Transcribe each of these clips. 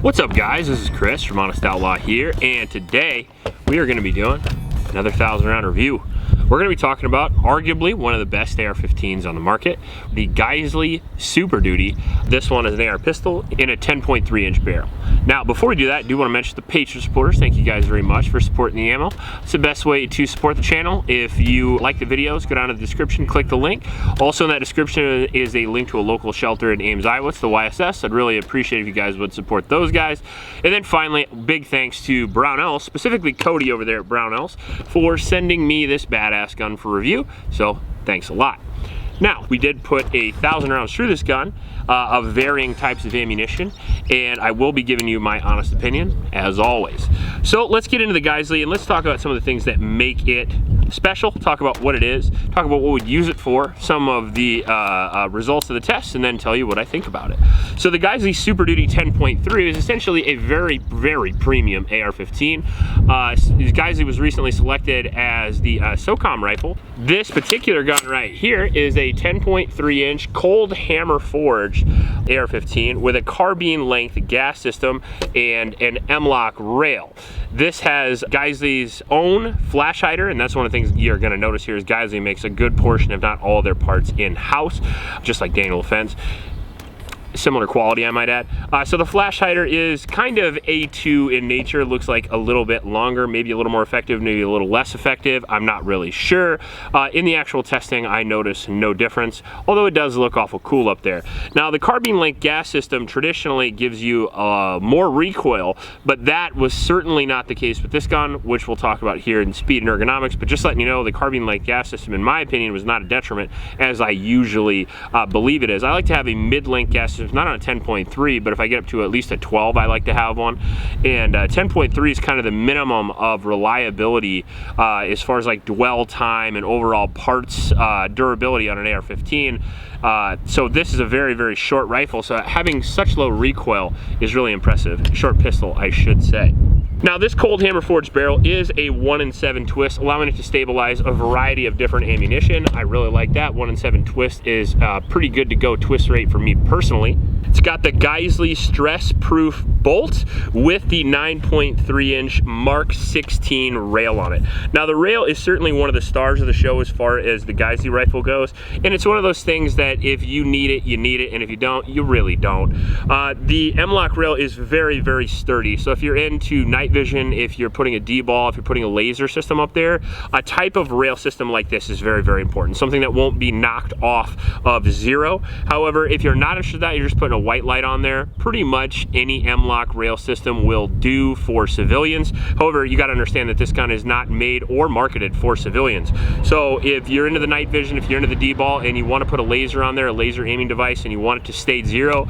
What's up, guys? This is Chris from Honest Outlaw here, and today we are going to be doing another 1,000 round review. We're going to be talking about arguably one of the best AR-15s on the market, the Geissele Super Duty. This one is an AR pistol in a 10.3 inch barrel. Now, before we do that, I do want to mention the Patreon supporters. Thank you guys very much for supporting the ammo. It's the best way to support the channel. If you like the videos, go down to the description, click the link. Also in that description is a link to a local shelter in Ames, Iowa. It's the YSS. I'd really appreciate if you guys would support those guys. And then finally, big thanks to Brownells, specifically Cody over there at Brownells, for sending me this badass gun for review. So thanks a lot. Now, we did put 1,000 rounds through this gun of varying types of ammunition, and I will be giving you my honest opinion, as always. So let's get into the Geissele, and let's talk about some of the things that make it special, talk about what it is, talk about what we'd use it for, some of the results of the tests, and then tell you what I think about it. So the Geissele Super Duty 10.3 is essentially a very, very premium AR-15. Geissele was recently selected as the SOCOM Rifle. This particular gun right here is a 10.3 inch cold hammer forged AR-15 with a carbine length gas system and an M-LOK rail. This has Geissele's own flash hider, and that's one of the things you're going to notice here is Geissele makes a good portion, if not all of their parts in-house, just like Daniel Defense. Similar quality, I might add. So the flash hider is kind of A2 in nature. Looks like a little bit longer, maybe a little more effective, maybe a little less effective. I'm not really sure. In the actual testing, I noticed no difference, although it does look awful cool up there. Now, the carbine length gas system traditionally gives you more recoil, but that was certainly not the case with this gun, which we'll talk about here in speed and ergonomics. But just letting you know, the carbine length gas system, in my opinion, was not a detriment, as I usually believe it is. I like to have a mid-length gas system, not on a 10.3, but if I get up to at least a 12, I like to have one. And 10.3 is kind of the minimum of reliability as far as like dwell time and overall parts durability on an AR-15. So this is a very, very short rifle, so having such low recoil is really impressive. Short pistol, I should say. Now, this cold hammer forged barrel is a 1-in-7 twist, allowing it to stabilize a variety of different ammunition. I really like that. 1-in-7 twist is pretty good to go twist rate for me personally. It's got the Geissele stress-proof bolt with the 9.3 inch Mark 16 rail on it. Now, the rail is certainly one of the stars of the show as far as the Geissele rifle goes, and it's one of those things that if you need it, you need it, and if you don't, you really don't. The M-LOK rail is very, very sturdy, so if you're into night vision, if you're putting a D-ball, if you're putting a laser system up there, a type of rail system like this is very, very important. Something that won't be knocked off of zero. However, if you're not interested in that, you're just putting a white light on there, pretty much any M-LOK rail system will do for civilians. However, you got to understand that this gun is not made or marketed for civilians. So if you're into the night vision, if you're into the D-ball and you want to put a laser on there, a laser aiming device, and you want it to stay zero,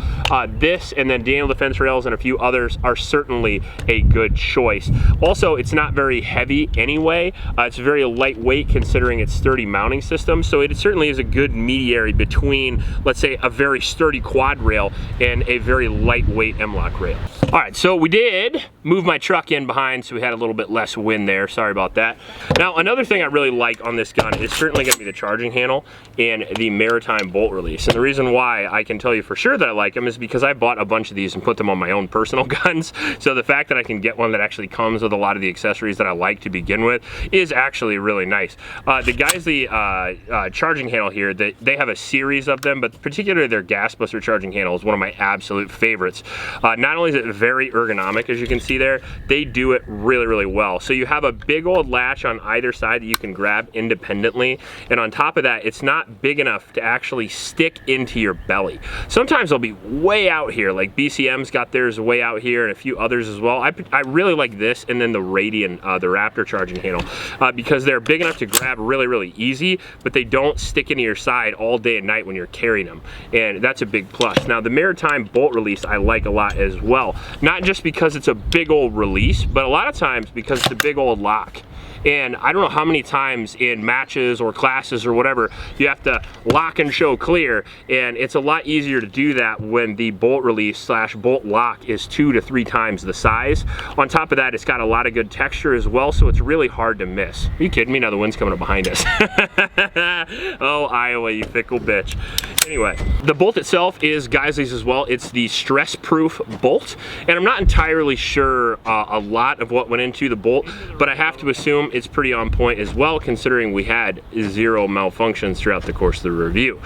this and then Daniel Defense rails and a few others are certainly a good choice. Also, it's not very heavy anyway. It's very lightweight considering its sturdy mounting system, so it certainly is a good mediary between, let's say, a very sturdy quad rail and a very lightweight M-LOK rail. All right, so we did move my truck in behind, so we had a little bit less wind there. Sorry about that. Now, another thing I really like on this gun is certainly going to be the charging handle and the maritime bolt release. And the reason why I can tell you for sure that I like them is because I bought a bunch of these and put them on my own personal guns. So the fact that I can get one that actually comes with a lot of the accessories that I like to begin with is actually really nice. The Geissele charging handle here, they have a series of them, but particularly their gas blister charging handle is one of my absolute favorites. Not only is it very ergonomic, as you can see there, they do it really, really well. So you have a big old latch on either side that you can grab independently, and on top of that, it's not big enough to actually stick into your belly. Sometimes they'll be way out here, like BCM's got theirs way out here and a few others as well. I really like this and then the Radian, the Raptor charging handle, because they're big enough to grab really, really easy, but they don't stick into your side all day and night when you're carrying them, and that's a big plus. Now, the maritime bolt release I like a lot as well, not just because it's a big old release, but a lot of times because it's a big old lock. And I don't know how many times in matches or classes or whatever, you have to lock and show clear, and it's a lot easier to do that when the bolt release / bolt lock is 2 to 3 times the size. On top of that, it's got a lot of good texture as well, so it's really hard to miss. Are you kidding me? Now the wind's coming up behind us. Oh, Iowa, you fickle bitch. Anyway, the bolt itself is Geissele's as well. It's the stress-proof bolt, and I'm not entirely sure a lot of what went into the bolt, but I have to assume it's pretty on point as well, considering we had 0 malfunctions throughout the course of the review.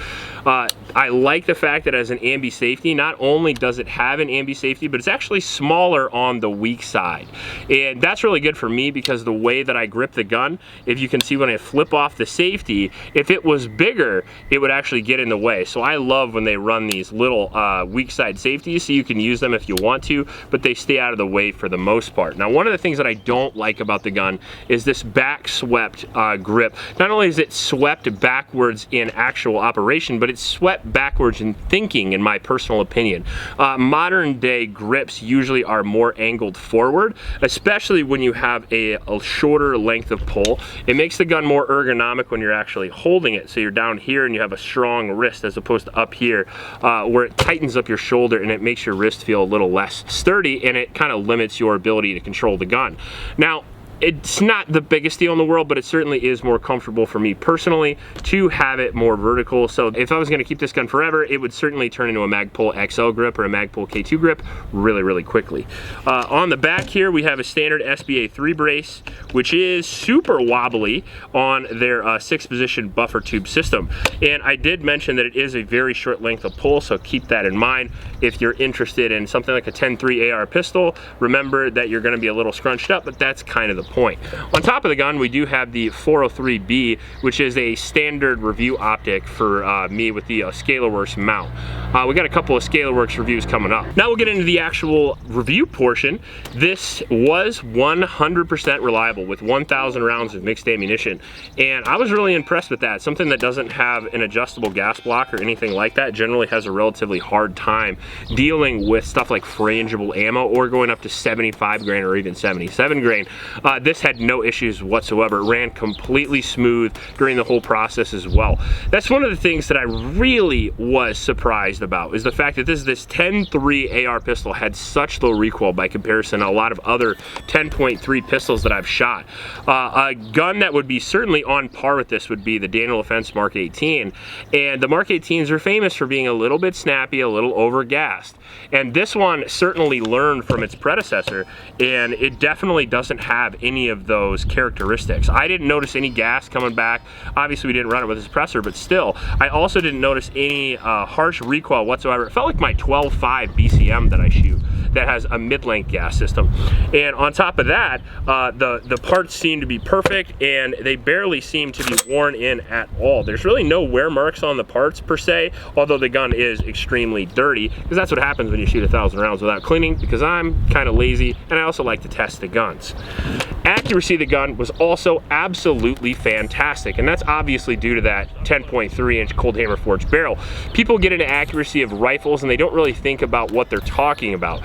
I like the fact that as an ambi safety, not only does it have an ambi safety, but it's actually smaller on the weak side. And that's really good for me because the way that I grip the gun, if you can see when I flip off the safety, if it was bigger, it would actually get in the way. So I love when they run these little weak side safeties, so you can use them if you want to, but they stay out of the way for the most part. Now, one of the things that I don't like about the gun is this back swept grip. Not only is it swept backwards in actual operation, but it's swept backwards in thinking, in my personal opinion. Modern day grips usually are more angled forward, especially when you have a shorter length of pull. It makes the gun more ergonomic when you're actually holding it. So you're down here and you have a strong wrist as opposed to up here where it tightens up your shoulder and it makes your wrist feel a little less sturdy, and it kind of limits your ability to control the gun. Now, it's not the biggest deal in the world, but it certainly is more comfortable for me personally to have it more vertical. So if I was gonna keep this gun forever, it would certainly turn into a Magpul XL grip or a Magpul K2 grip really, really quickly. On the back here, we have a standard SBA 3 brace, which is super wobbly on their 6-position buffer tube system. And I did mention that it is a very short length of pull, so keep that in mind. If you're interested in something like a 10.3 AR pistol, remember that you're gonna be a little scrunched up, but that's kind of the point. On top of the gun, we do have the 403B, which is a standard review optic for me with the ScalarWorks mount. We got a couple of ScalarWorks reviews coming up. Now we'll get into the actual review portion. This was 100% reliable with 1,000 rounds of mixed ammunition, and I was really impressed with that. Something that doesn't have an adjustable gas block or anything like that generally has a relatively hard time dealing with stuff like frangible ammo or going up to 75 grain or even 77 grain. This had no issues whatsoever. It ran completely smooth during the whole process as well. That's one of the things that I really was surprised about, is the fact that this 10.3 AR pistol had such low recoil by comparison to a lot of other 10.3 pistols that I've shot. A gun that would be certainly on par with this would be the Daniel Defense Mark 18, and the Mark 18s are famous for being a little bit snappy, a little over-gassed. And this one certainly learned from its predecessor, and it definitely doesn't have any of those characteristics. I didn't notice any gas coming back. Obviously we didn't run it with a suppressor, but still, I also didn't notice any harsh recoil whatsoever. It felt like my 12.5 BCM that I shoot that has a mid-length gas system. And on top of that, the parts seem to be perfect, and they barely seem to be worn in at all. There's really no wear marks on the parts per se, although the gun is extremely dirty, because that's what happens when you shoot 1,000 rounds without cleaning, because I'm kind of lazy and I also like to test the guns. Accuracy of the gun was also absolutely fantastic, and that's obviously due to that 10.3-inch cold hammer forged barrel. People get into accuracy of rifles and they don't really think about what they're talking about.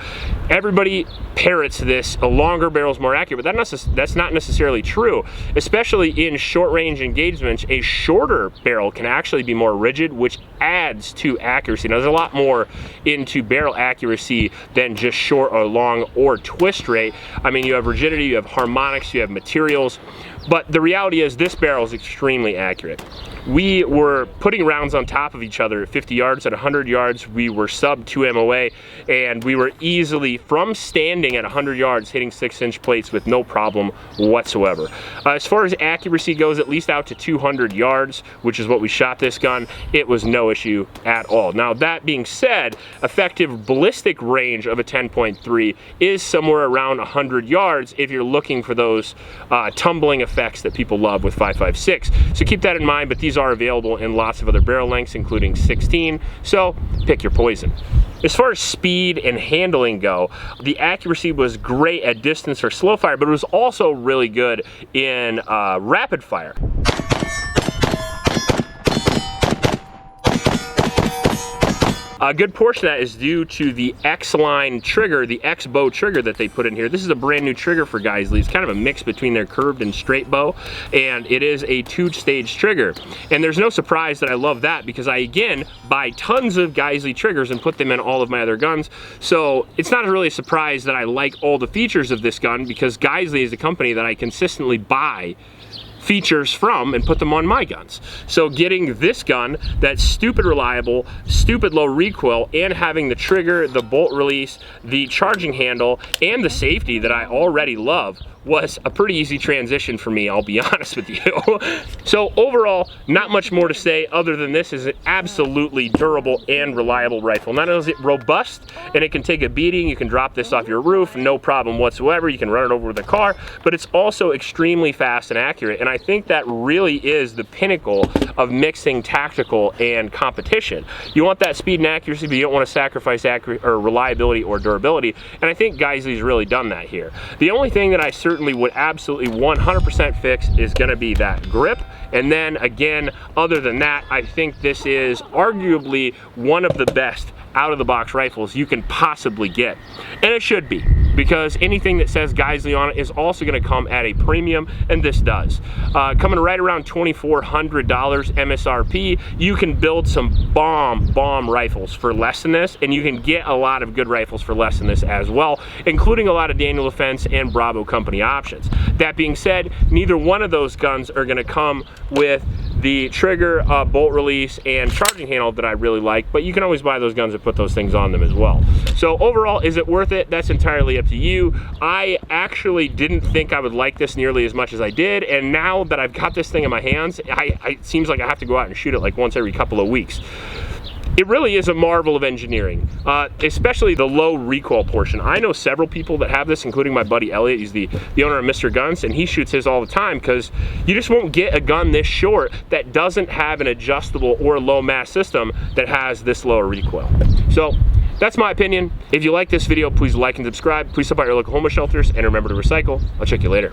Everybody parrots this, a longer barrel is more accurate, but that's not necessarily true. Especially in short range engagements, a shorter barrel can actually be more rigid, which adds to accuracy. Now, there's a lot more into barrel accuracy than just short or long or twist rate. I mean, you have rigidity, you have harmonics, you have materials, but the reality is this barrel is extremely accurate. We were putting rounds on top of each other at 50 yards, at 100 yards, we were sub 2 MOA, and we were easily, from standing at 100 yards, hitting 6-inch plates with no problem whatsoever. As far as accuracy goes, at least out to 200 yards, which is what we shot this gun, it was no issue at all. Now, that being said, effective ballistic range of a 10.3 is somewhere around 100 yards if you're looking for those tumbling effects that people love with 5.56. So keep that in mind, but these are available in lots of other barrel lengths, including 16, so pick your poison. As far as speed and handling go, the accuracy was great at distance or slow fire, but it was also really good in rapid fire. A good portion of that is due to the X-line trigger, the X-bow trigger that they put in here. This is a brand new trigger for Geissele. It's kind of a mix between their curved and straight bow, and it is a 2-stage trigger. And there's no surprise that I love that, because I, again, buy tons of Geissele triggers and put them in all of my other guns. So it's not really a surprise that I like all the features of this gun, because Geissele is a company that I consistently buy features from and put them on my guns. So getting this gun that's stupid reliable, stupid low recoil, and having the trigger, the bolt release, the charging handle, and the safety that I already love was a pretty easy transition for me, I'll be honest with you. So overall, not much more to say other than this is an absolutely durable and reliable rifle. Not only is it robust and it can take a beating, you can drop this off your roof, no problem whatsoever, you can run it over with a car, but it's also extremely fast and accurate. And I think that really is the pinnacle of mixing tactical and competition. You want that speed and accuracy, but you don't want to sacrifice reliability or durability. And I think Geissele's really done that here. The only thing that I certainly would absolutely 100% fix is going to be that grip. And then again, other than that, I think this is arguably one of the best out-of-the-box rifles you can possibly get. And it should be, because anything that says Geissele on it is also going to come at a premium, and this does. Coming right around $2,400 MSRP, you can build some bomb rifles for less than this, and you can get a lot of good rifles for less than this as well, including a lot of Daniel Defense and Bravo Company options. That being said, neither one of those guns are going to come with the trigger, bolt release, and charging handle that I really like, but you can always buy those guns and put those things on them as well. So overall, is it worth it? That's entirely up to you. I actually didn't think I would like this nearly as much as I did, and now that I've got this thing in my hands, it seems like I have to go out and shoot it like once every couple of weeks. It really is a marvel of engineering, especially the low recoil portion. I know several people that have this, including my buddy Elliot. He's the owner of Mr. Guns, and he shoots his all the time because you just won't get a gun this short that doesn't have an adjustable or low mass system that has this lower recoil. So that's my opinion. If you like this video, please like and subscribe. Please support your local homeless shelters, and remember to recycle. I'll check you later.